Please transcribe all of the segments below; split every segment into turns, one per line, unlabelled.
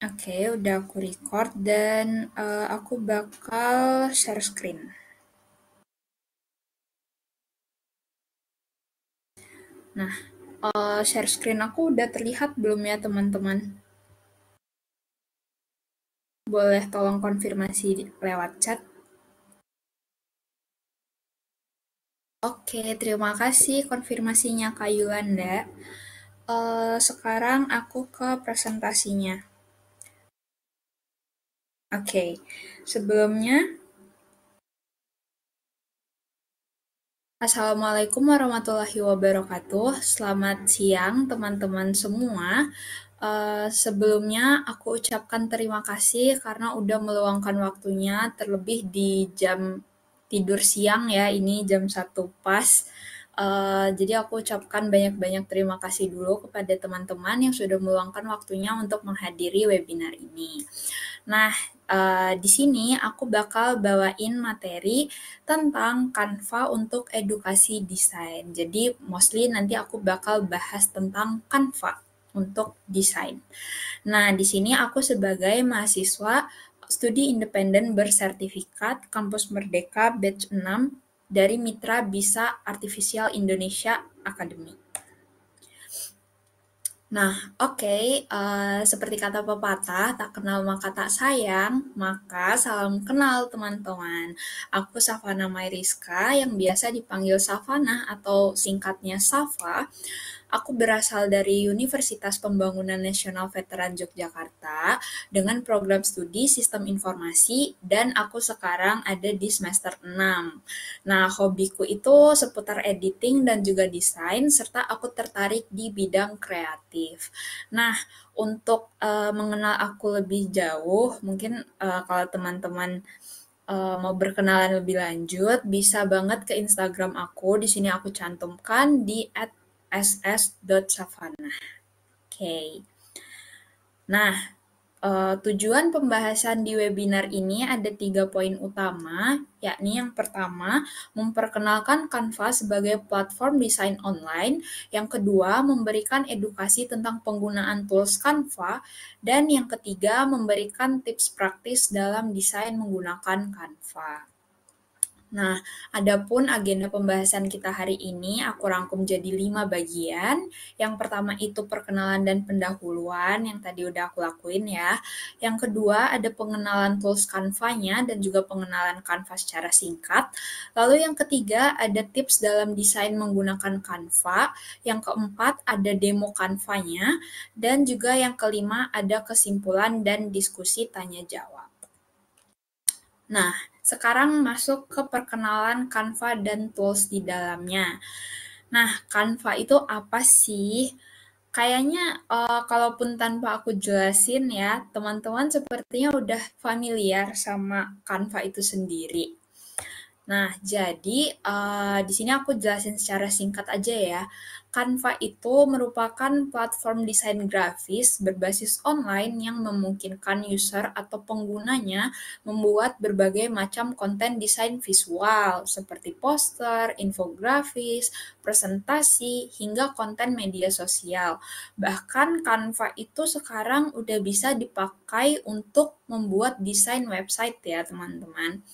Oke, udah aku record dan aku bakal share screen. Nah, share screen aku udah terlihat belum ya teman-teman? Boleh tolong konfirmasi lewat chat. Oke, terima kasih konfirmasinya Kak Yulanda. Sekarang aku ke presentasinya. Oke, sebelumnya Assalamualaikum warahmatullahi wabarakatuh. Selamat siang teman-teman semua. Sebelumnya aku ucapkan terima kasih karena udah meluangkan waktunya terlebih di jam tidur siang ya, ini jam 1 pas. Jadi aku ucapkan banyak-banyak terima kasih dulu kepada teman-teman yang sudah meluangkan waktunya untuk menghadiri webinar ini. Nah, di sini aku bakal bawain materi tentang Canva untuk edukasi desain. Jadi, mostly nanti aku bakal bahas tentang Canva untuk desain. Nah, di sini aku sebagai mahasiswa studi independen bersertifikat Kampus Merdeka Batch 6 dari Mitra Bisa Artificial Indonesia Academy. Nah, oke, seperti kata pepatah, tak kenal maka tak sayang, maka salam kenal teman-teman. Aku Savana Mairiska yang biasa dipanggil Savana atau singkatnya Safa. Aku berasal dari Universitas Pembangunan Nasional Veteran Yogyakarta dengan program studi Sistem Informasi dan aku sekarang ada di semester 6. Nah, hobiku itu seputar editing dan juga desain serta aku tertarik di bidang kreatif. Nah, untuk mengenal aku lebih jauh, mungkin kalau teman-teman mau berkenalan lebih lanjut, bisa banget ke Instagram aku. Di sini aku cantumkan di @ss.savana. Oke. Okay. Nah, tujuan pembahasan di webinar ini ada 3 poin utama, yakni yang pertama, memperkenalkan Canva sebagai platform desain online, yang kedua, memberikan edukasi tentang penggunaan tools Canva, dan yang ketiga, memberikan tips praktis dalam desain menggunakan Canva. Nah, adapun agenda pembahasan kita hari ini aku rangkum jadi 5 bagian. Yang pertama itu perkenalan dan pendahuluan yang tadi udah aku lakuin ya. Yang kedua ada pengenalan tools Canva-nya dan juga pengenalan Canva secara singkat. Lalu yang ketiga ada tips dalam desain menggunakan Canva. Yang keempat ada demo Canva-nya. Dan juga yang kelima ada kesimpulan dan diskusi tanya jawab. Nah, sekarang masuk ke perkenalan Canva dan tools di dalamnya. Nah, Canva itu apa sih? Kayaknya kalaupun tanpa aku jelasin ya, teman-teman sepertinya udah familiar sama Canva itu sendiri. Nah, jadi di sini aku jelasin secara singkat aja ya. Canva itu merupakan platform desain grafis berbasis online yang memungkinkan user atau penggunanya membuat berbagai macam konten desain visual seperti poster, infografis, presentasi, hingga konten media sosial. Bahkan Canva itu sekarang udah bisa dipakai untuk membuat desain website ya, teman-teman.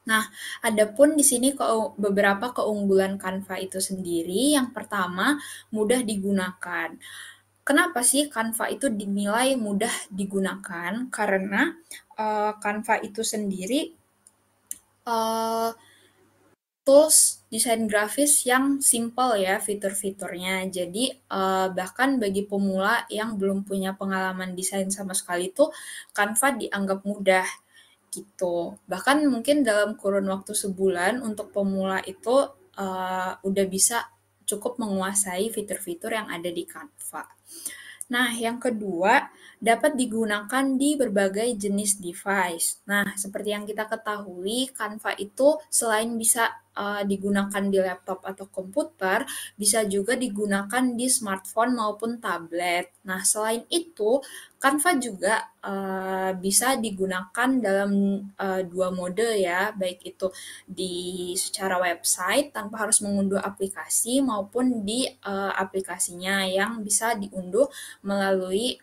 Nah, adapun di sini beberapa keunggulan Canva itu sendiri. Yang pertama, mudah digunakan. Kenapa sih Canva itu dinilai mudah digunakan? Karena Canva itu sendiri uh, tools desain grafis yang simple ya fitur-fiturnya. Jadi bahkan bagi pemula yang belum punya pengalaman desain sama sekali itu Canva dianggap mudah gitu. Bahkan mungkin dalam kurun waktu sebulan untuk pemula itu udah bisa cukup menguasai fitur-fitur yang ada di Canva. Nah, yang kedua, dapat digunakan di berbagai jenis device. Nah, seperti yang kita ketahui, Canva itu selain bisa digunakan di laptop atau komputer, bisa juga digunakan di smartphone maupun tablet. Nah, selain itu, Canva juga bisa digunakan dalam 2 mode ya, baik itu di secara website tanpa harus mengunduh aplikasi maupun di aplikasinya yang bisa diunduh melalui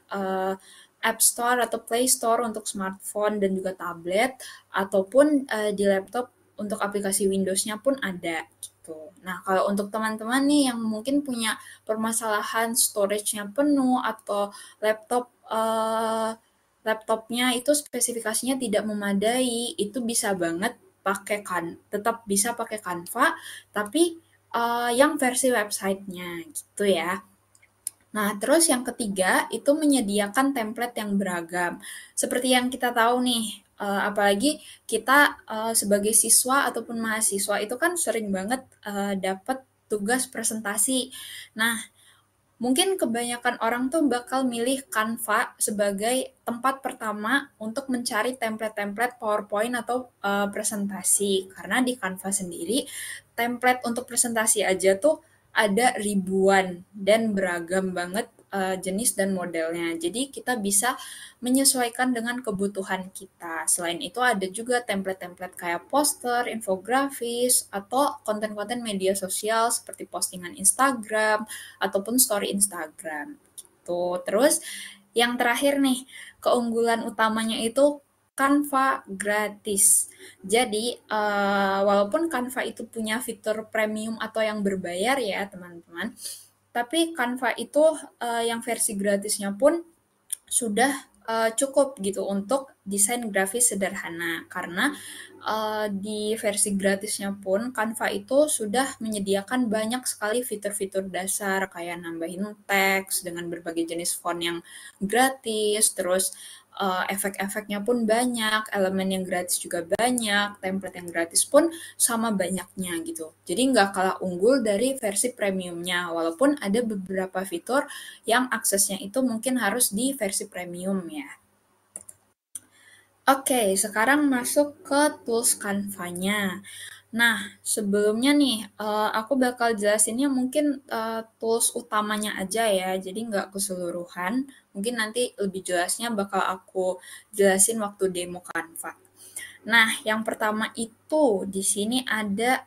App Store atau Play Store untuk smartphone dan juga tablet, ataupun di laptop untuk aplikasi Windows-nya pun ada gitu. Nah, kalau untuk teman-teman nih yang mungkin punya permasalahan storage-nya penuh atau laptopnya itu spesifikasinya tidak memadai, itu bisa banget tetap bisa pakai Canva, tapi yang versi websitenya gitu ya. Nah, terus yang ketiga itu menyediakan template yang beragam. Seperti yang kita tahu nih, apalagi kita sebagai siswa ataupun mahasiswa itu kan sering banget dapat tugas presentasi. Nah, mungkin kebanyakan orang tuh bakal milih Canva sebagai tempat pertama untuk mencari template-template PowerPoint atau presentasi. Karena di Canva sendiri, template untuk presentasi aja tuh ada ribuan dan beragam banget jenis dan modelnya. Jadi kita bisa menyesuaikan dengan kebutuhan kita. Selain itu ada juga template-template kayak poster, infografis, atau konten-konten media sosial seperti postingan Instagram, ataupun story Instagram gitu. Terus yang terakhir nih, keunggulan utamanya itu Canva gratis. Jadi walaupun Canva itu punya fitur premium atau yang berbayar ya teman-teman, tapi Canva itu yang versi gratisnya pun sudah cukup gitu untuk desain grafis sederhana karena di versi gratisnya pun Canva itu sudah menyediakan banyak sekali fitur-fitur dasar kayak nambahin teks dengan berbagai jenis font yang gratis, terus efek-efeknya pun banyak, elemen yang gratis juga banyak, template yang gratis pun sama banyaknya gitu. Jadi nggak kalah unggul dari versi premiumnya, walaupun ada beberapa fitur yang aksesnya itu mungkin harus di versi premium ya. Oke, sekarang masuk ke tools Canva-nya. Nah, sebelumnya nih, aku bakal jelasinnya mungkin tools utamanya aja ya, jadi nggak keseluruhan. Mungkin nanti lebih jelasnya bakal aku jelasin waktu demo Canva. Nah, yang pertama itu di sini ada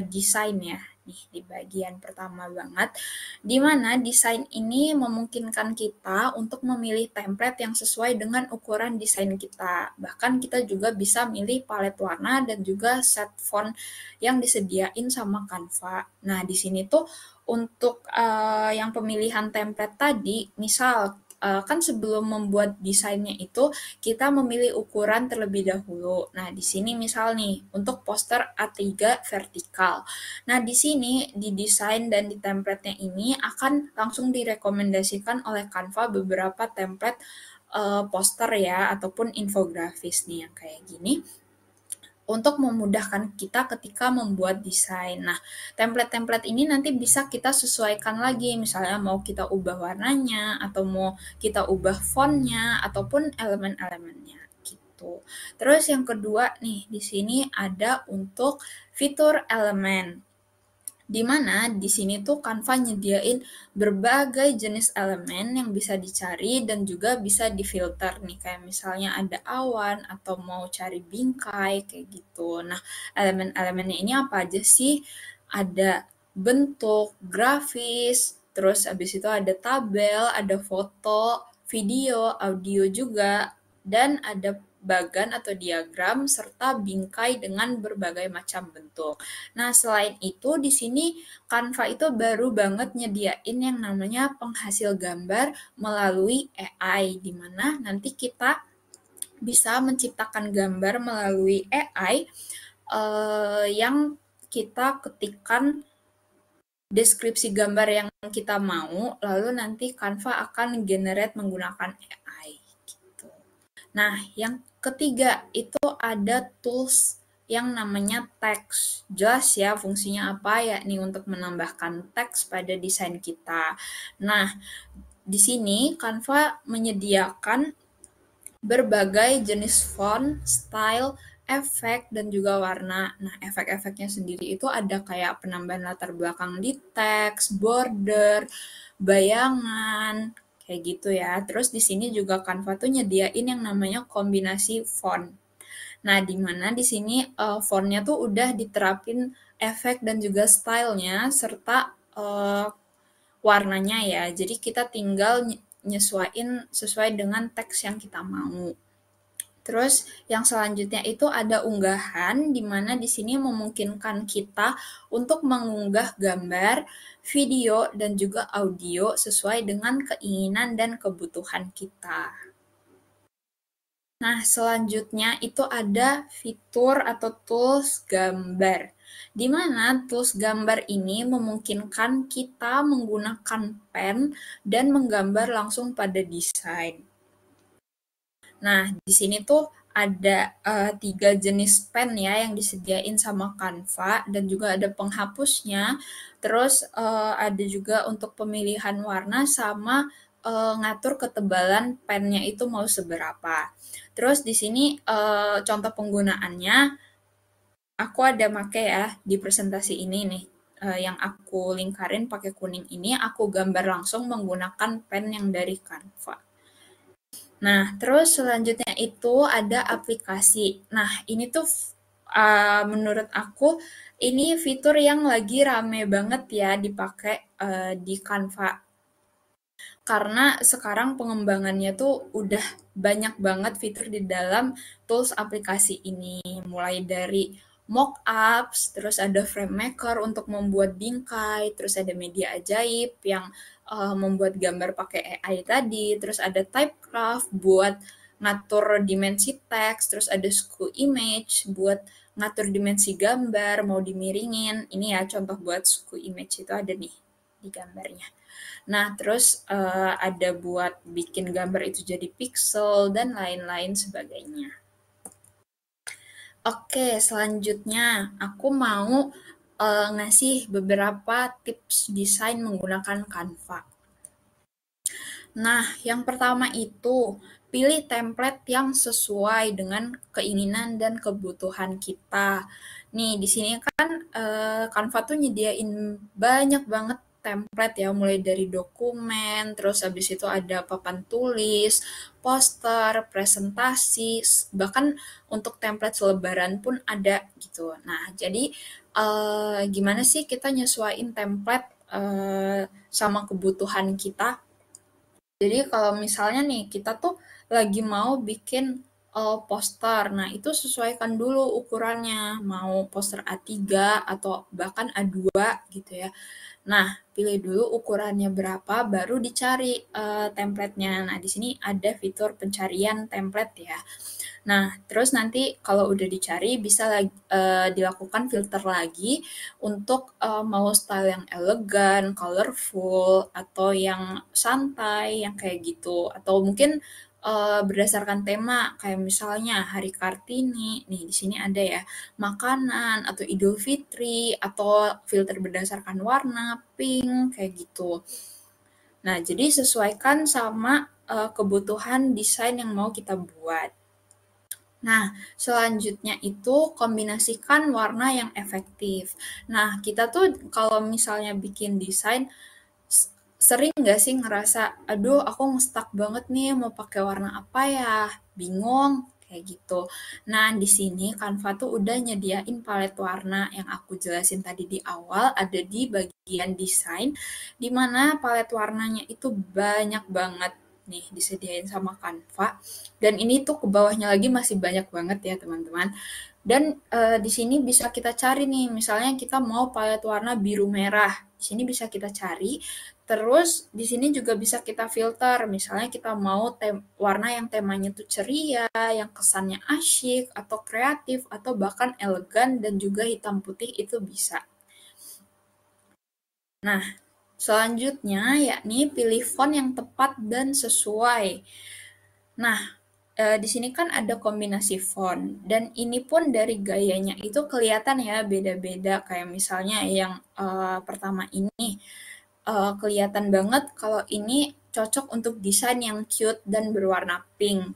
desain ya. Nih, di bagian pertama banget, di mana desain ini memungkinkan kita untuk memilih template yang sesuai dengan ukuran desain kita. Bahkan kita juga bisa milih palet warna dan juga set font yang disediain sama Canva. Nah, di sini tuh untuk yang pemilihan template tadi, misal kan sebelum membuat desainnya itu kita memilih ukuran terlebih dahulu. Nah, di sini misal nih untuk poster A3 vertikal. Nah, di sini di desain dan di template-nya ini akan langsung direkomendasikan oleh Canva beberapa template poster ya ataupun infografis nih yang kayak gini untuk memudahkan kita ketika membuat desain. Nah, template-template ini nanti bisa kita sesuaikan lagi, misalnya mau kita ubah warnanya, atau mau kita ubah fontnya, ataupun elemen-elemennya gitu. Terus yang kedua nih, di sini ada untuk fitur elemen. Di mana di sini tuh Canva nyediain berbagai jenis elemen yang bisa dicari dan juga bisa difilter nih, kayak misalnya ada awan atau mau cari bingkai kayak gitu. Nah, elemen-elemennya ini apa aja sih? Ada bentuk, grafis, terus habis itu ada tabel, ada foto, video, audio juga, dan ada bagan atau diagram serta bingkai dengan berbagai macam bentuk. Nah, selain itu di sini Canva itu baru banget nyediain yang namanya penghasil gambar melalui AI, di mana nanti kita bisa menciptakan gambar melalui AI yang kita ketikkan deskripsi gambar yang kita mau, lalu nanti Canva akan generate menggunakan AI. Gitu. Nah, yang ketiga itu ada tools yang namanya teks. Jelas ya fungsinya apa, yakni untuk menambahkan teks pada desain kita. Nah, di sini Canva menyediakan berbagai jenis font, style, efek, dan juga warna. Nah, efek-efeknya sendiri itu ada kayak penambahan latar belakang di teks, border, bayangan, kayak gitu ya. Terus di sini juga Canva tuh nyediain yang namanya kombinasi font. Nah, di mana di sini fontnya tuh udah diterapin efek dan juga stylenya serta warnanya ya. Jadi kita tinggal nyesuaiin sesuai dengan teks yang kita mau. Terus yang selanjutnya itu ada unggahan, di mana di sini memungkinkan kita untuk mengunggah gambar, video, dan juga audio sesuai dengan keinginan dan kebutuhan kita. Nah, selanjutnya itu ada fitur atau tools gambar, di mana tools gambar ini memungkinkan kita menggunakan pen dan menggambar langsung pada desain. Nah, di sini tuh ada 3 jenis pen ya yang disediain sama Canva dan juga ada penghapusnya. Terus ada juga untuk pemilihan warna sama ngatur ketebalan pennya itu mau seberapa. Terus di sini contoh penggunaannya aku ada make ya di presentasi ini nih. Yang aku lingkarin pakai kuning ini aku gambar langsung menggunakan pen yang dari Canva. Nah, terus selanjutnya itu ada aplikasi. Nah, ini tuh menurut aku ini fitur yang lagi rame banget ya dipakai di Canva. Karena sekarang pengembangannya tuh udah banyak banget fitur di dalam tools aplikasi ini. Mulai dari mockups, terus ada frame maker untuk membuat bingkai, terus ada media ajaib yang membuat gambar pakai AI tadi, terus ada typecraft buat ngatur dimensi teks, terus ada skew image buat ngatur dimensi gambar, mau dimiringin. Ini ya contoh buat skew image itu ada nih di gambarnya. Nah, terus ada buat bikin gambar itu jadi pixel dan lain-lain sebagainya. Oke, selanjutnya aku mau ngasih beberapa tips desain menggunakan Canva. Nah, yang pertama itu pilih template yang sesuai dengan keinginan dan kebutuhan kita. Nih, di sini kan Canva tuh nyediain banyak banget template ya, mulai dari dokumen, terus habis itu ada papan tulis, poster, presentasi, bahkan untuk template selebaran pun ada gitu. Nah, jadi gimana sih kita nyesuaiin template sama kebutuhan kita? Jadi kalau misalnya nih kita tuh lagi mau bikin poster, nah itu sesuaikan dulu ukurannya, mau poster A3 atau bahkan A2 gitu ya. Nah, pilih dulu ukurannya berapa, baru dicari template-nya. Nah, di sini ada fitur pencarian template ya. Nah, terus nanti kalau udah dicari bisa dilakukan filter lagi untuk mau style yang elegan, colorful, atau yang santai, yang kayak gitu. Atau mungkin berdasarkan tema, kayak misalnya Hari Kartini, nih di sini ada ya, makanan, atau Idul Fitri, atau filter berdasarkan warna, pink, kayak gitu. Nah, jadi sesuaikan sama kebutuhan desain yang mau kita buat. Nah, selanjutnya itu kombinasikan warna yang efektif. Nah, kita tuh kalau misalnya bikin desain, sering nggak sih ngerasa, aduh aku nge-stuck banget nih mau pakai warna apa ya, bingung, kayak gitu. Nah, di sini Canva tuh udah nyediain palet warna yang aku jelasin tadi di awal, ada di bagian desain, di mana palet warnanya itu banyak banget nih disediain sama Canva. Dan ini tuh ke bawahnya lagi masih banyak banget ya teman-teman. Dan di sini bisa kita cari nih, misalnya kita mau palet warna biru merah. Di sini bisa kita cari. Terus di sini juga bisa kita filter, misalnya kita mau warna yang temanya tuh ceria, yang kesannya asyik atau kreatif atau bahkan elegan dan juga hitam putih itu bisa. Nah, selanjutnya yakni pilih font yang tepat dan sesuai. Nah, di sini kan ada kombinasi font dan ini pun dari gayanya itu kelihatan ya beda-beda, kayak misalnya yang pertama ini kelihatan banget kalau ini cocok untuk desain yang cute dan berwarna pink.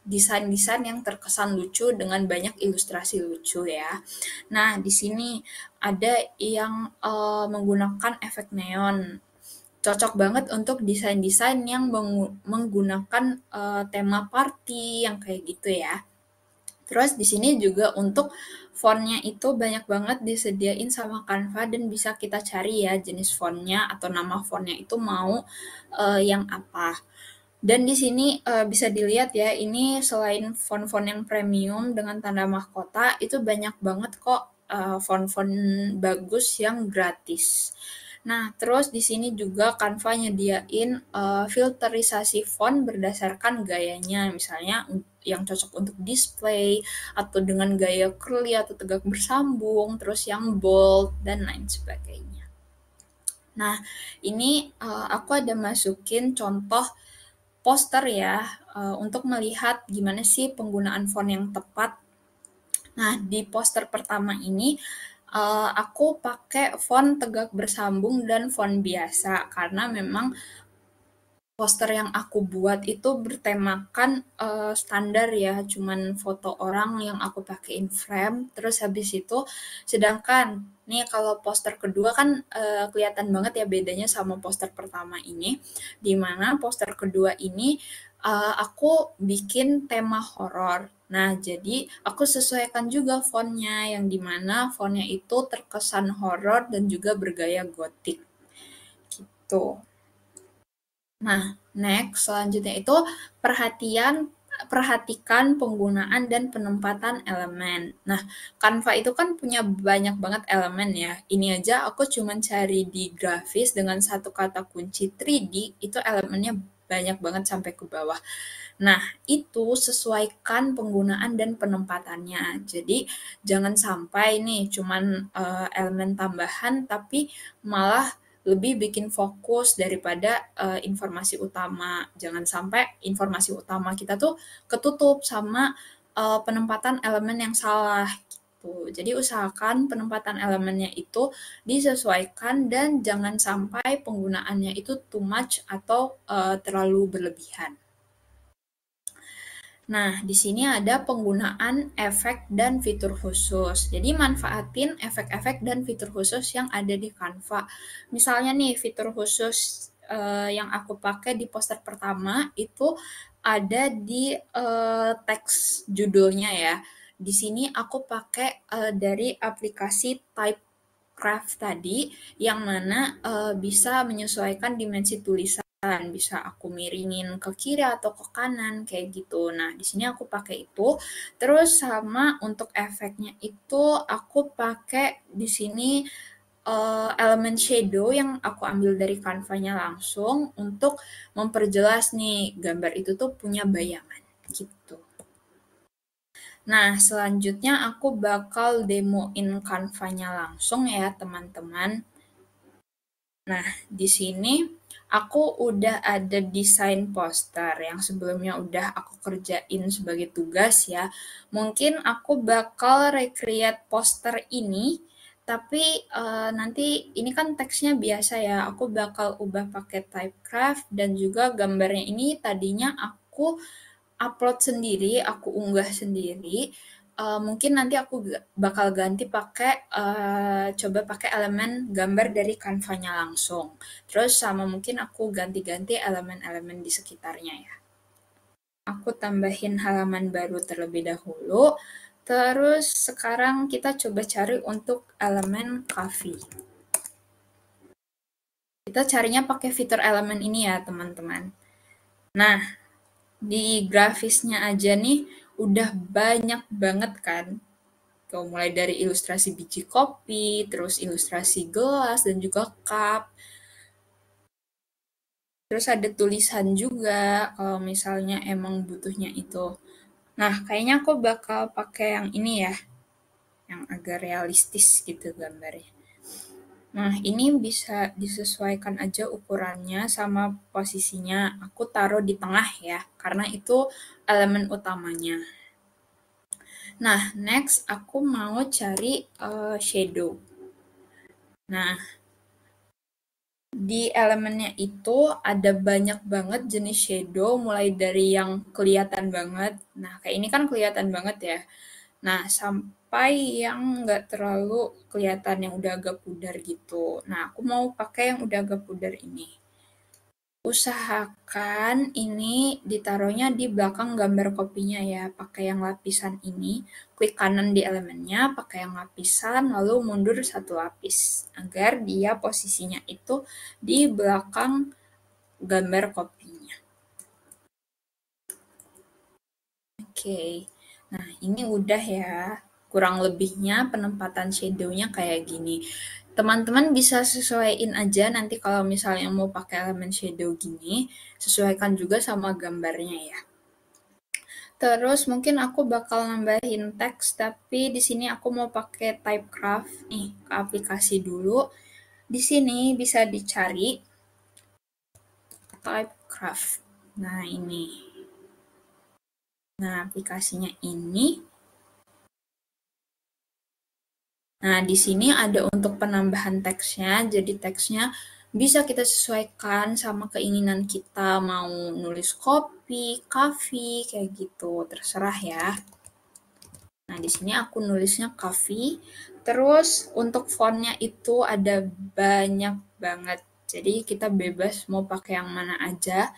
Desain-desain yang terkesan lucu dengan banyak ilustrasi lucu ya. Nah, di sini ada yang menggunakan efek neon. Cocok banget untuk desain-desain yang menggunakan tema party yang kayak gitu ya. Terus di sini juga untuk fontnya itu banyak banget disediain sama Canva dan bisa kita cari ya jenis fontnya atau nama fontnya itu mau yang apa. Dan di sini bisa dilihat ya, ini selain font-font yang premium dengan tanda mahkota, itu banyak banget kok font-font bagus yang gratis. Nah, terus di sini juga Canva nyediain filterisasi font berdasarkan gayanya, misalnya yang cocok untuk display, atau dengan gaya curly atau tegak bersambung, terus yang bold, dan lain sebagainya. Nah, ini aku ada masukin contoh poster ya, untuk melihat gimana sih penggunaan font yang tepat. Nah, di poster pertama ini, aku pakai font tegak bersambung dan font biasa, karena memang poster yang aku buat itu bertemakan standar ya, cuman foto orang yang aku pakein frame, terus habis itu sedangkan nih kalau poster kedua kan kelihatan banget ya bedanya sama poster pertama ini, di mana poster kedua ini aku bikin tema horor. Nah, jadi aku sesuaikan juga fontnya, yang dimana fontnya itu terkesan horor dan juga bergaya gotik. Gitu. Nah, next selanjutnya itu perhatikan penggunaan dan penempatan elemen. Nah, Canva itu kan punya banyak banget elemen ya. Ini aja aku cuman cari di grafis dengan satu kata kunci 3D, itu elemennya banyak banget sampai ke bawah. Nah, itu sesuaikan penggunaan dan penempatannya. Jadi, jangan sampai nih cuman elemen tambahan, tapi malah lebih bikin fokus daripada informasi utama. Jangan sampai informasi utama kita tuh ketutup sama penempatan elemen yang salah gitu. Jadi usahakan penempatan elemennya itu disesuaikan dan jangan sampai penggunaannya itu too much atau terlalu berlebihan. Nah, di sini ada penggunaan efek dan fitur khusus. Jadi, manfaatin efek-efek dan fitur khusus yang ada di Canva. Misalnya nih, fitur khusus yang aku pakai di poster pertama itu ada di teks judulnya ya. Di sini aku pakai dari aplikasi Typecraft tadi, yang mana bisa menyesuaikan dimensi tulisan. Bisa aku miringin ke kiri atau ke kanan kayak gitu. Nah, di sini aku pakai itu. Terus sama untuk efeknya itu aku pakai di sini elemen shadow yang aku ambil dari Canva-nya langsung untuk memperjelas nih gambar itu tuh punya bayangan gitu. Nah, selanjutnya aku bakal demoin Canva-nya langsung ya, teman-teman. Nah, di sini aku udah ada desain poster yang sebelumnya udah aku kerjain sebagai tugas ya. Mungkin aku bakal recreate poster ini, tapi nanti ini kan teksnya biasa ya. Aku bakal ubah pakai Typecraft dan juga gambarnya ini tadinya aku upload sendiri, aku unggah sendiri. Mungkin nanti aku bakal ganti pakai coba pakai elemen gambar dari Canva-nya langsung. Terus sama mungkin aku ganti-ganti elemen-elemen di sekitarnya ya. Aku tambahin halaman baru terlebih dahulu. Terus sekarang kita coba cari untuk elemen coffee. Kita carinya pakai fitur elemen ini ya, teman-teman. Nah, di grafisnya aja nih udah banyak banget kan. Tuh, mulai dari ilustrasi biji kopi, terus ilustrasi gelas dan juga cup. Terus ada tulisan juga kalau misalnya emang butuhnya itu. Nah, kayaknya aku bakal pakai yang ini ya, yang agak realistis gitu gambarnya. Nah, ini bisa disesuaikan aja ukurannya sama posisinya. Aku taruh di tengah ya, karena itu elemen utamanya. Nah, next aku mau cari shadow. Nah, di elemennya itu ada banyak banget jenis shadow, mulai dari yang kelihatan banget. Nah, kayak ini kan kelihatan banget ya. Nah, sampai yang nggak terlalu kelihatan, yang udah agak pudar gitu. Nah, aku mau pakai yang udah agak pudar ini. Usahakan ini ditaruhnya di belakang gambar kopinya ya, pakai yang lapisan ini. Klik kanan di elemennya, pakai yang lapisan, lalu mundur satu lapis, agar dia posisinya itu di belakang gambar kopinya. Oke. Nah, ini udah ya. Kurang lebihnya penempatan shadow-nya kayak gini. Teman-teman bisa sesuaiin aja nanti kalau misalnya mau pakai elemen shadow gini, sesuaikan juga sama gambarnya ya. Terus mungkin aku bakal nambahin teks, tapi di sini aku mau pakai Typecraft nih, ke aplikasi dulu. Di sini bisa dicari Typecraft. Nah, ini. Nah, aplikasinya ini. Nah, di sini ada untuk penambahan teksnya. Jadi teksnya bisa kita sesuaikan sama keinginan kita. Mau nulis copy, coffee, kayak gitu. Terserah ya. Nah, di sini aku nulisnya coffee. Terus untuk fontnya itu ada banyak banget. Jadi kita bebas mau pakai yang mana aja.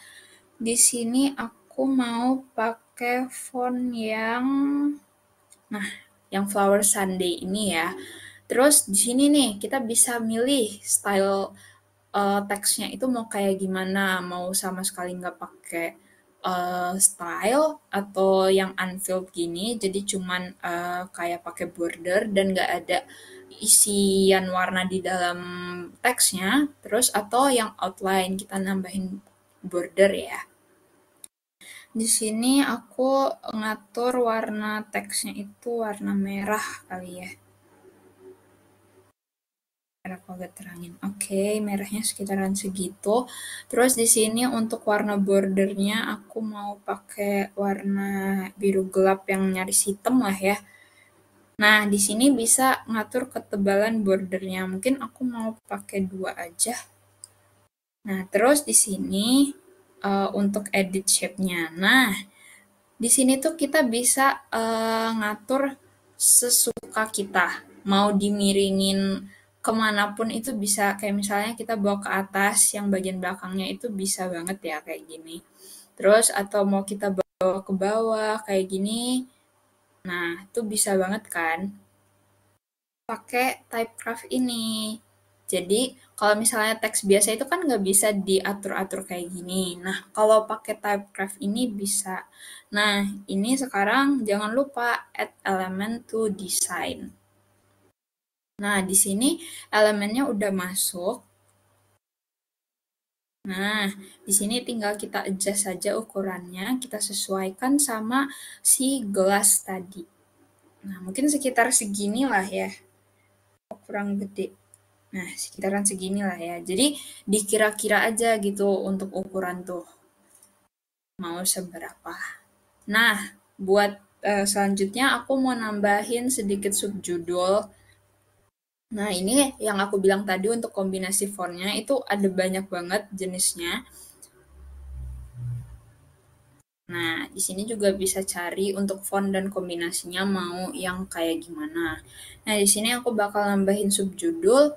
Di sini aku mau pakai font yang Flower Sunday ini ya. Terus di sini nih kita bisa milih style teksnya itu mau kayak gimana, mau sama sekali nggak pakai style atau yang unfilled gini, jadi cuman kayak pakai border dan nggak ada isian warna di dalam teksnya, terus atau yang outline kita nambahin border ya. Di sini aku ngatur warna teksnya itu warna merah kali ya. Aku agak terangin. Oke, merahnya sekitaran segitu. Terus di sini untuk warna bordernya aku mau pakai warna biru gelap yang nyaris hitam lah ya. Nah, di sini bisa ngatur ketebalan bordernya. Mungkin aku mau pakai 2 aja. Nah, terus di sini untuk edit shape-nya. Nah, di sini tuh kita bisa ngatur sesuka kita. Mau dimiringin kemanapun itu bisa. Kayak misalnya kita bawa ke atas, yang bagian belakangnya itu bisa banget ya kayak gini. Terus atau mau kita bawa ke bawah kayak gini. Nah, itu bisa banget kan pakai Typecraft ini. Jadi, kalau misalnya teks biasa itu kan nggak bisa diatur-atur kayak gini. Nah, kalau pakai Typecraft ini bisa. Nah, ini sekarang jangan lupa add element to design. Nah, di sini elemennya udah masuk. Nah, di sini tinggal kita adjust saja ukurannya, kita sesuaikan sama si gelas tadi. Nah, mungkin sekitar segini lah ya. Kurang gede. Nah, sekitaran segini lah ya. Jadi dikira-kira aja gitu untuk ukuran tuh. Mau seberapa. Nah, buat selanjutnya aku mau nambahin sedikit subjudul. Nah, ini yang aku bilang tadi untuk kombinasi fontnya itu ada banyak banget jenisnya. Nah, di sini juga bisa cari untuk font dan kombinasinya mau yang kayak gimana. Nah, di sini aku bakal nambahin subjudul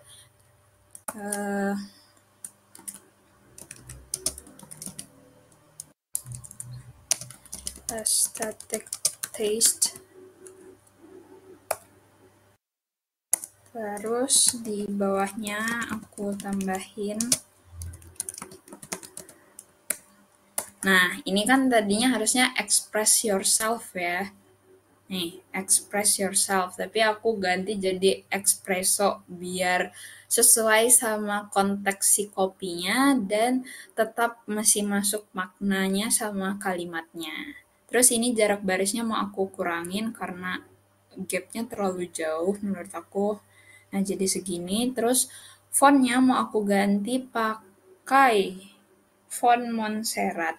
aesthetic taste. Terus di bawahnya aku tambahin. Nah, ini kan tadinya harusnya express yourself ya. Nih, express yourself. Tapi aku ganti jadi espresso biar sesuai sama konteks si kopinya dan tetap masih masuk maknanya sama kalimatnya. Terus ini jarak barisnya mau aku kurangin karena gapnya terlalu jauh menurut aku. Nah, jadi segini. Terus fontnya mau aku ganti pakai font Montserrat.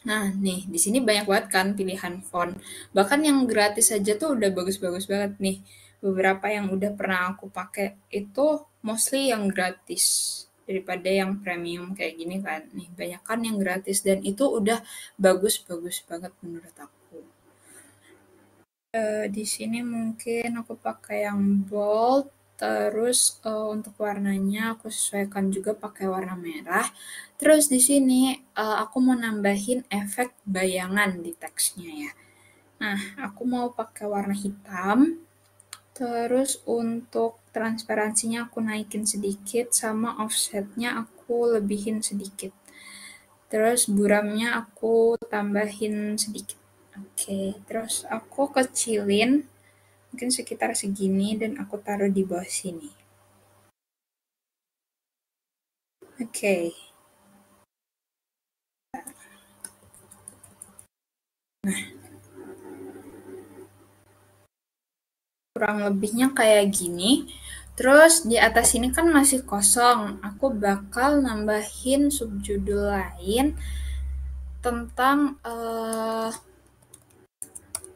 Nah, nih, di sini banyak banget kan pilihan font. Bahkan yang gratis aja tuh udah bagus-bagus banget nih. Beberapa yang udah pernah aku pakai itu mostly yang gratis daripada yang premium kayak gini kan. Nih, banyak kan yang gratis dan itu udah bagus-bagus banget menurut aku. Di sini mungkin aku pakai yang bold, terus untuk warnanya aku sesuaikan juga pakai warna merah. Terus di sini aku mau nambahin efek bayangan di teksnya ya. Nah, aku mau pakai warna hitam. Terus untuk transparansinya aku naikin sedikit, sama offsetnya aku lebihin sedikit. Terus buramnya aku tambahin sedikit. Oke, terus aku kecilin mungkin sekitar segini dan aku taruh di bawah sini. Oke. Kurang lebihnya kayak gini. Terus di atas ini kan masih kosong. Aku bakal nambahin subjudul lain tentang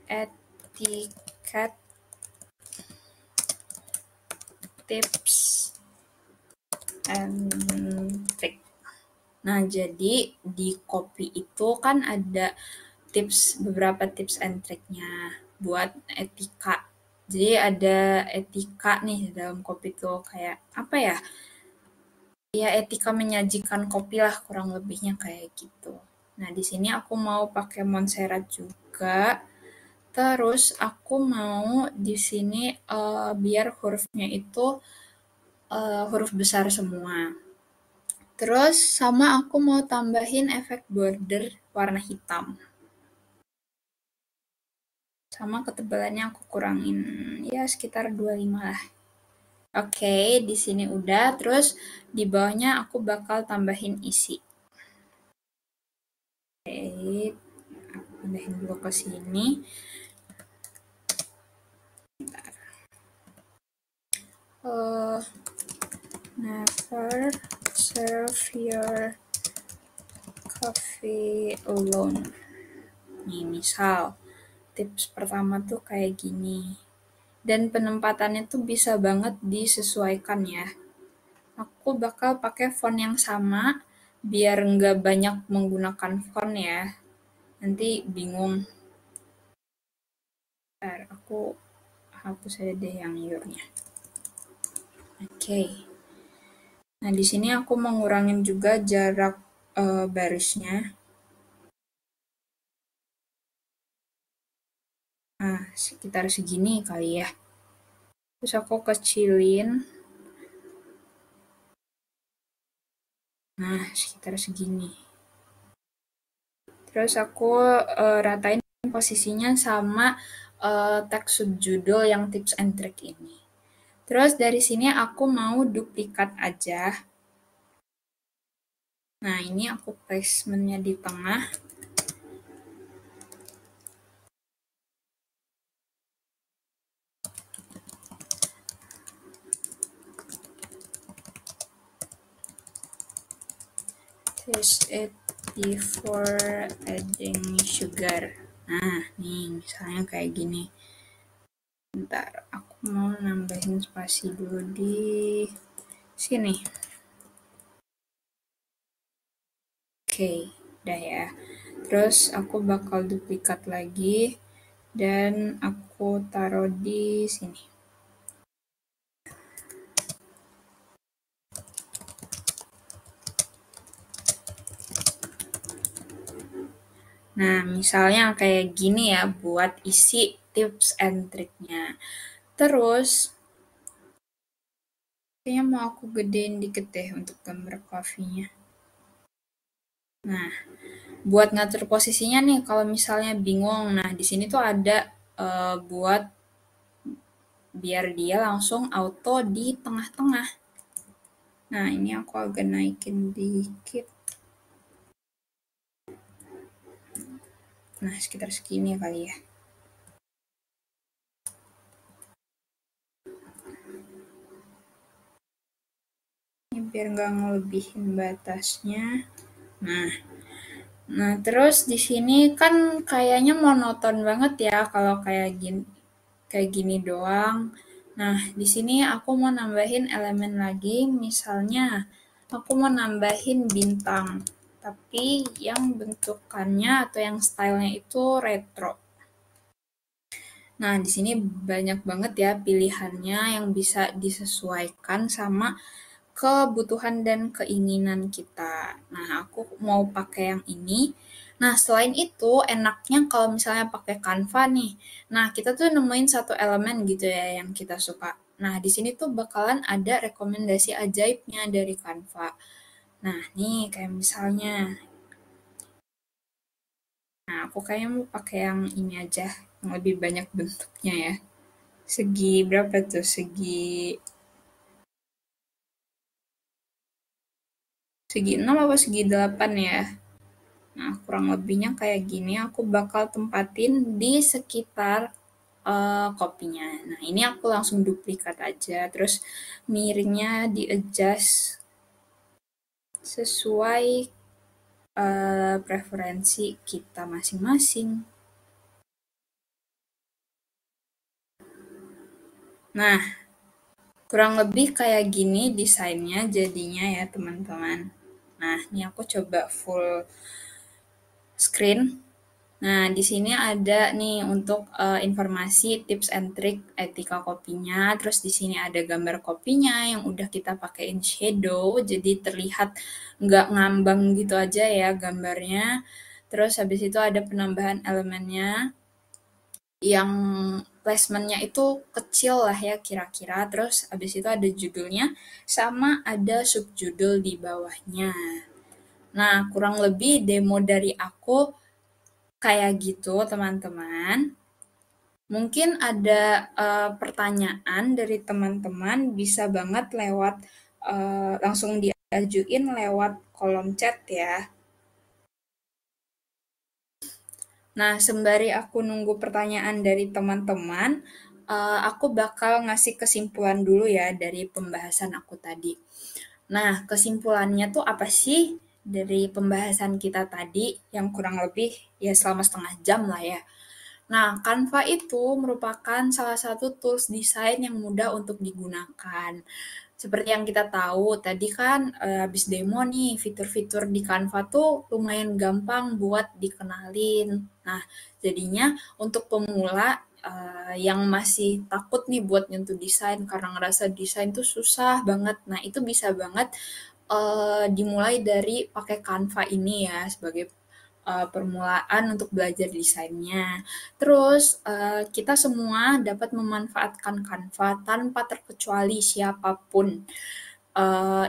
etiket tips and trick. Nah, jadi di kopi itu kan ada beberapa tips and trick-nya buat etika. Jadi ada etika nih dalam kopi itu kayak apa ya? Ya etika menyajikan kopi lah kurang lebihnya kayak gitu. Nah, di sini aku mau pakai Montserrat juga. Terus aku mau di sini biar hurufnya itu huruf besar semua. Terus sama aku mau tambahin efek border warna hitam. Sama ketebalannya aku kurangin ya sekitar 25 lah. Oke, di sini udah. Terus di bawahnya aku bakal tambahin isi. Oke, aku pindahin dulu ke sini. Never serve your coffee alone. Nih, misal tips pertama tuh kayak gini. Dan penempatannya tuh bisa banget disesuaikan ya. Aku bakal pakai font yang sama biar nggak banyak menggunakan font ya. Nanti bingung. Bentar, aku hapus aja deh yang your-nya. Oke. Nah, di sini aku mau ngurangin juga jarak barisnya. Nah, sekitar segini kali ya. Terus aku kecilin. Nah, sekitar segini. Terus aku ratain posisinya sama teks subjudul yang tips and trick ini. Terus dari sini aku mau duplikat aja. Nah, ini aku placementnya di tengah. Taste it before adding sugar. Nah, nih misalnya kayak gini. Bentar, aku mau nambahin spasi dulu di sini. Oke, udah ya. Terus aku bakal duplikat lagi dan aku taruh di sini. Nah, misalnya kayak gini ya buat isi tips and triknya. Terus, kayaknya mau aku gedein dikit deh untuk gambar coffee-nya. Nah, buat ngatur posisinya nih kalau misalnya bingung. Nah, di sini tuh ada buat biar dia langsung auto di tengah-tengah. Nah, ini aku agak naikin dikit. Nah, sekitar segini kali ya. Ini biar nggak ngelebihin batasnya. Nah, terus di sini kan kayaknya monoton banget ya kalau kayak gini doang. Nah, di sini aku mau nambahin elemen lagi, misalnya aku mau nambahin bintang, tapi yang bentukannya atau yang stylenya itu retro. Nah, di sini banyak banget ya pilihannya yang bisa disesuaikan sama kebutuhan dan keinginan kita. Nah, aku mau pakai yang ini. Nah, selain itu, enaknya kalau misalnya pakai Canva nih. Nah, kita tuh nemuin satu elemen gitu ya yang kita suka. Nah, di sini tuh bakalan ada rekomendasi ajaibnya dari Canva. Nah, nih kayak misalnya Nah, aku kayaknya mau pakai yang ini aja, yang lebih banyak bentuknya ya. Segi berapa tuh? Segi 6 apa segi 8 ya? Nah, kurang lebihnya kayak gini aku bakal tempatin di sekitar kopinya. Nah, ini aku langsung duplikat aja, terus miringnya di adjust sesuai preferensi kita masing-masing. Nah, kurang lebih kayak gini desainnya jadinya ya teman-teman. Nah, ini aku coba full screen. Nah, di sini ada nih untuk informasi tips and trick etika kopinya. Terus di sini ada gambar kopinya yang udah kita pakein shadow, jadi terlihat nggak ngambang gitu aja ya gambarnya. Terus habis itu ada penambahan elemennya yang placementnya itu kecil lah ya kira-kira. Terus habis itu ada judulnya sama ada subjudul di bawahnya. Nah, kurang lebih demo dari aku kayak gitu, teman-teman. Mungkin ada pertanyaan dari teman-teman, bisa banget lewat langsung diajuin lewat kolom chat ya. Nah, sembari aku nunggu pertanyaan dari teman-teman, aku bakal ngasih kesimpulan dulu ya dari pembahasan aku tadi. Nah, kesimpulannya tuh apa sih dari pembahasan kita tadi yang kurang lebih ya selama setengah jam lah ya. Nah, Canva itu merupakan salah satu tools desain yang mudah untuk digunakan. Seperti yang kita tahu, tadi kan habis demo nih, fitur-fitur di Canva tuh lumayan gampang buat dikenalin. Nah, jadinya untuk pemula yang masih takut nih buat nyentuh desain karena ngerasa desain tuh susah banget. Nah, itu bisa banget dimulai dari pakai Canva ini ya sebagai permulaan untuk belajar desainnya. Terus kita semua dapat memanfaatkan Canva tanpa terkecuali siapapun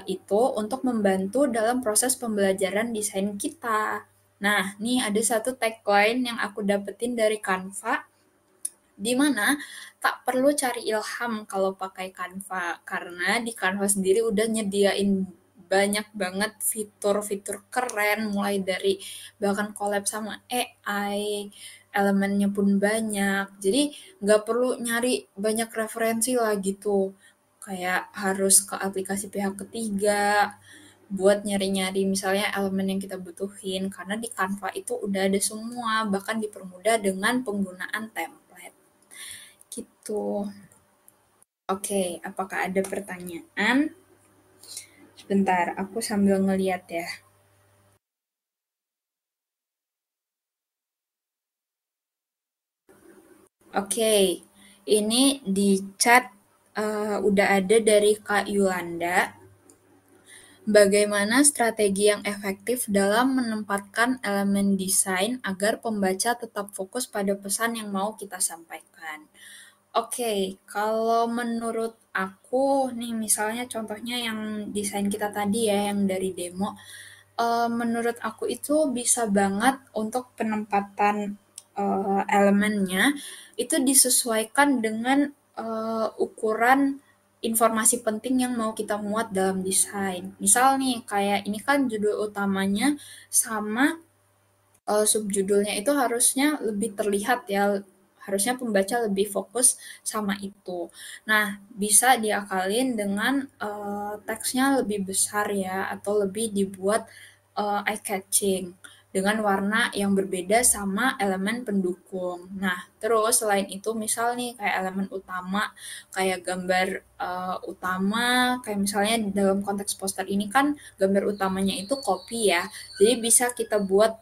itu untuk membantu dalam proses pembelajaran desain kita. Nah, nih ada satu tagline yang aku dapetin dari Canva, di mana tak perlu cari ilham kalau pakai Canva, karena di Canva sendiri udah nyediain banyak banget fitur-fitur keren, mulai dari bahkan collab sama AI, elemennya pun banyak. Jadi nggak perlu nyari banyak referensi lah gitu. Kayak harus ke aplikasi pihak ketiga buat nyari-nyari misalnya elemen yang kita butuhin. Karena di Canva itu udah ada semua, bahkan dipermudah dengan penggunaan template. Gitu. Oke, apakah ada pertanyaan? Sebentar, aku sambil ngeliat ya. Oke, ini di chat udah ada dari Kak Yulanda. Bagaimana strategi yang efektif dalam menempatkan elemen desain agar pembaca tetap fokus pada pesan yang mau kita sampaikan? Oke, kalau menurut aku nih misalnya contohnya yang desain kita tadi ya, yang dari demo, menurut aku itu bisa banget untuk penempatan elemennya itu disesuaikan dengan ukuran informasi penting yang mau kita muat dalam desain. Misal nih, kayak ini kan judul utamanya sama subjudulnya itu harusnya lebih terlihat ya, harusnya pembaca lebih fokus sama itu. Nah, bisa diakalin dengan teksnya lebih besar ya, atau lebih dibuat eye catching dengan warna yang berbeda sama elemen pendukung. Nah, terus selain itu misal nih kayak elemen utama, kayak gambar utama, kayak misalnya dalam konteks poster ini kan gambar utamanya itu kopi ya. Jadi bisa kita buat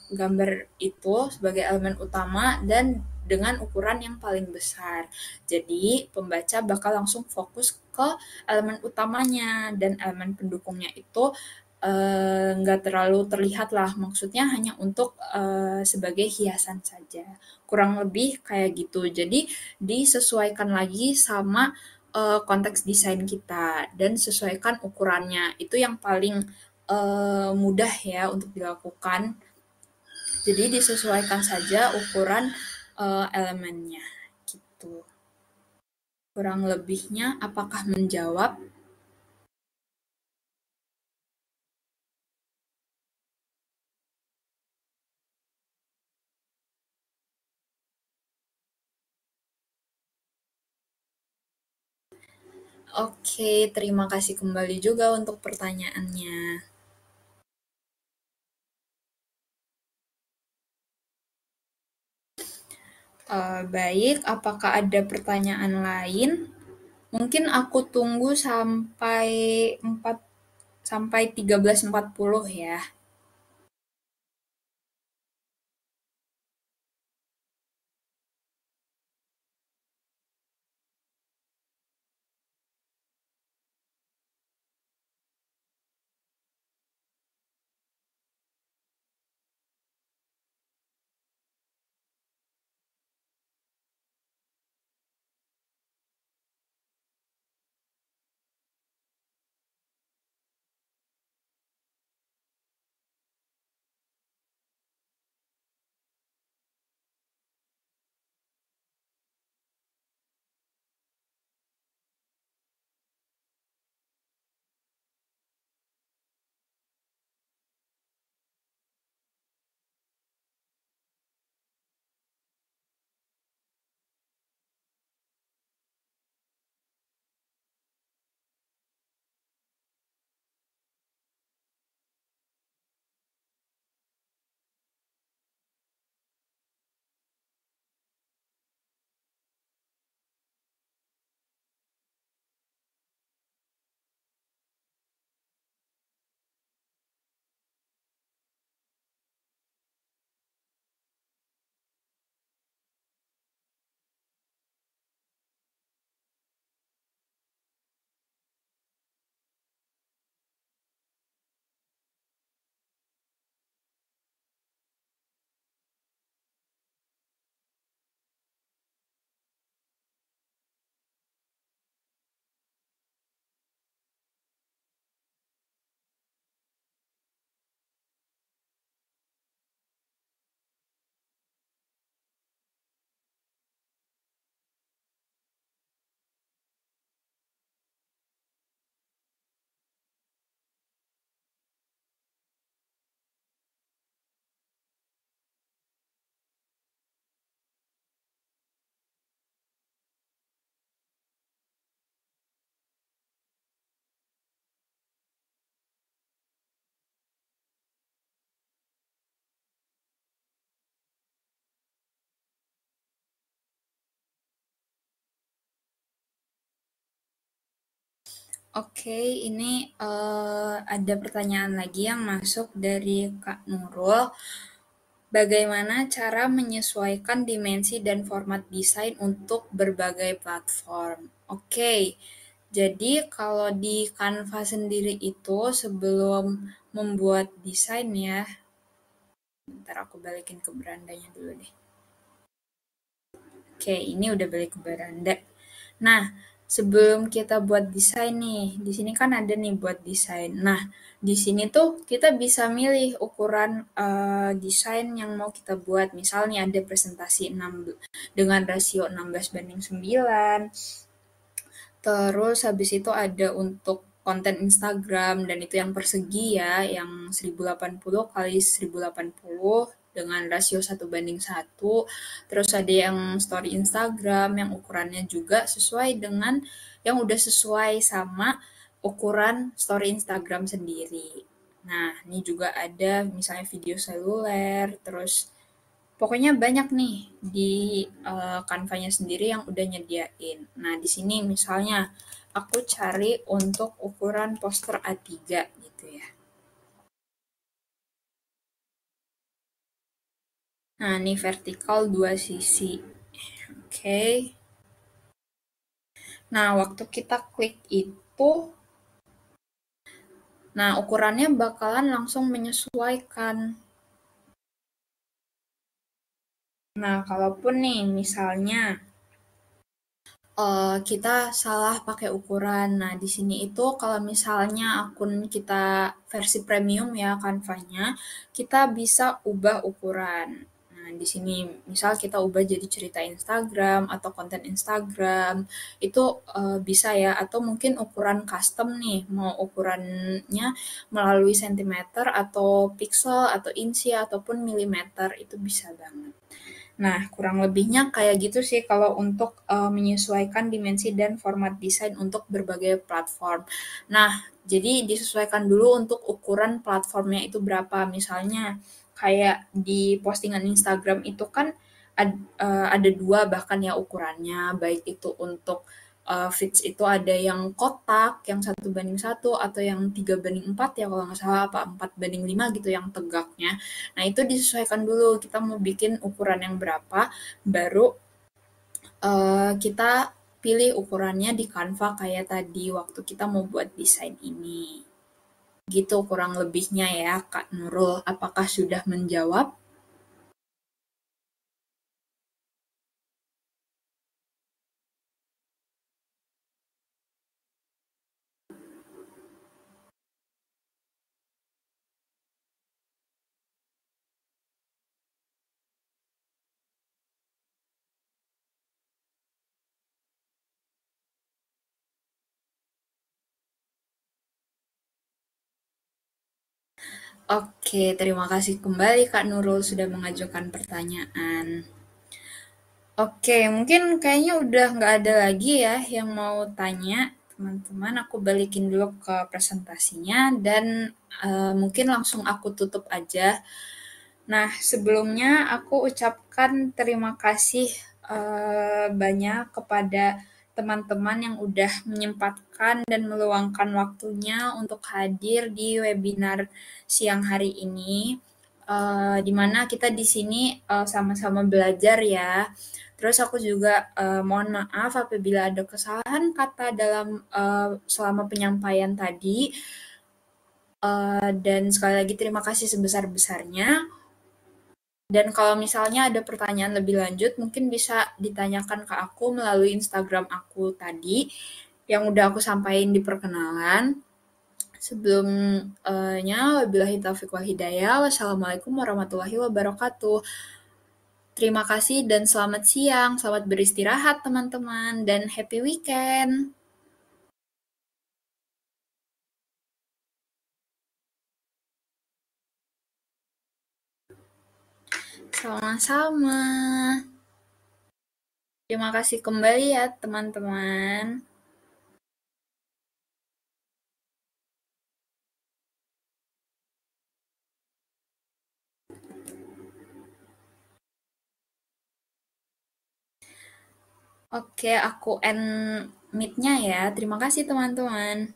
gambar itu sebagai elemen utama dan dengan ukuran yang paling besar. Jadi pembaca bakal langsung fokus ke elemen utamanya dan elemen pendukungnya itu nggak terlalu terlihat lah. Maksudnya hanya untuk sebagai hiasan saja. Kurang lebih kayak gitu. Jadi disesuaikan lagi sama konteks desain kita dan sesuaikan ukurannya. Itu yang paling mudah ya untuk dilakukan. Jadi disesuaikan saja ukuran elemennya gitu. Kurang lebihnya apakah menjawab? Oke, terima kasih kembali juga untuk pertanyaannya. Baik, apakah ada pertanyaan lain? Mungkin aku tunggu sampai 13.40 ya. Oke, ini ada pertanyaan lagi yang masuk dari Kak Nurul. Bagaimana cara menyesuaikan dimensi dan format desain untuk berbagai platform? Oke, jadi kalau di Canva sendiri itu sebelum membuat desain ya, bentar aku balikin ke berandanya dulu deh. Oke, ini udah balik ke beranda. Nah, sebelum kita buat desain nih, di sini kan ada nih buat desain. Nah, di sini tuh kita bisa milih ukuran desain yang mau kita buat. Misalnya ada presentasi 6 dengan rasio 16:9. Terus habis itu ada untuk konten Instagram dan itu yang persegi ya, yang 1080 kali 1080 dengan rasio 1:1. Terus ada yang story Instagram yang ukurannya juga sesuai dengan yang udah sesuai sama ukuran story Instagram sendiri. Nah, ini juga ada misalnya video seluler, terus pokoknya banyak nih di Canva-nya sendiri yang udah nyediain. Nah, di sini misalnya aku cari untuk ukuran poster A3 gitu ya. Nah, ini vertikal dua sisi. Oke. Nah, waktu kita klik itu, nah ukurannya bakalan langsung menyesuaikan. Nah, kalaupun nih misalnya kita salah pakai ukuran. Nah, di sini itu kalau misalnya akun kita versi premium ya Canva-nya, kita bisa ubah ukuran. Nah, di sini misal kita ubah jadi cerita Instagram atau konten Instagram, itu bisa ya. Atau mungkin ukuran custom nih, mau ukurannya melalui sentimeter atau pixel atau inci ataupun milimeter, itu bisa banget. Nah, kurang lebihnya kayak gitu sih kalau untuk menyesuaikan dimensi dan format desain untuk berbagai platform. Nah, jadi disesuaikan dulu untuk ukuran platformnya itu berapa. Misalnya kayak di postingan Instagram itu kan ada dua bahkan ya ukurannya, baik itu untuk feeds itu ada yang kotak, yang 1:1, atau yang 3:4 ya kalau nggak salah, apa 4:5 gitu yang tegaknya. Nah, itu disesuaikan dulu kita mau bikin ukuran yang berapa, baru kita pilih ukurannya di Canva kayak tadi waktu kita mau buat desain ini. Gitu kurang lebihnya ya, Kak Nurul. Apakah sudah menjawab? Oke, terima kasih kembali Kak Nurul sudah mengajukan pertanyaan. Oke, mungkin kayaknya udah nggak ada lagi ya yang mau tanya. Teman-teman, aku balikin dulu ke presentasinya dan mungkin langsung aku tutup aja. Nah, sebelumnya aku ucapkan terima kasih banyak kepada teman-teman yang udah menyempatkan dan meluangkan waktunya untuk hadir di webinar siang hari ini. Di mana kita di sini sama-sama belajar ya. Terus aku juga mohon maaf apabila ada kesalahan kata dalam selama penyampaian tadi. Dan sekali lagi terima kasih sebesar-besarnya. Dan kalau misalnya ada pertanyaan lebih lanjut, mungkin bisa ditanyakan ke aku melalui Instagram aku tadi, yang udah aku sampaikan di perkenalan. Sebelumnya, wabillahi taufiq wal hidayah. Wassalamualaikum warahmatullahi wabarakatuh. Terima kasih dan selamat siang. Selamat beristirahat, teman-teman. Dan happy weekend. Sama-sama. Terima kasih kembali ya, teman-teman. Oke, aku end meet-nya ya. Terima kasih, teman-teman.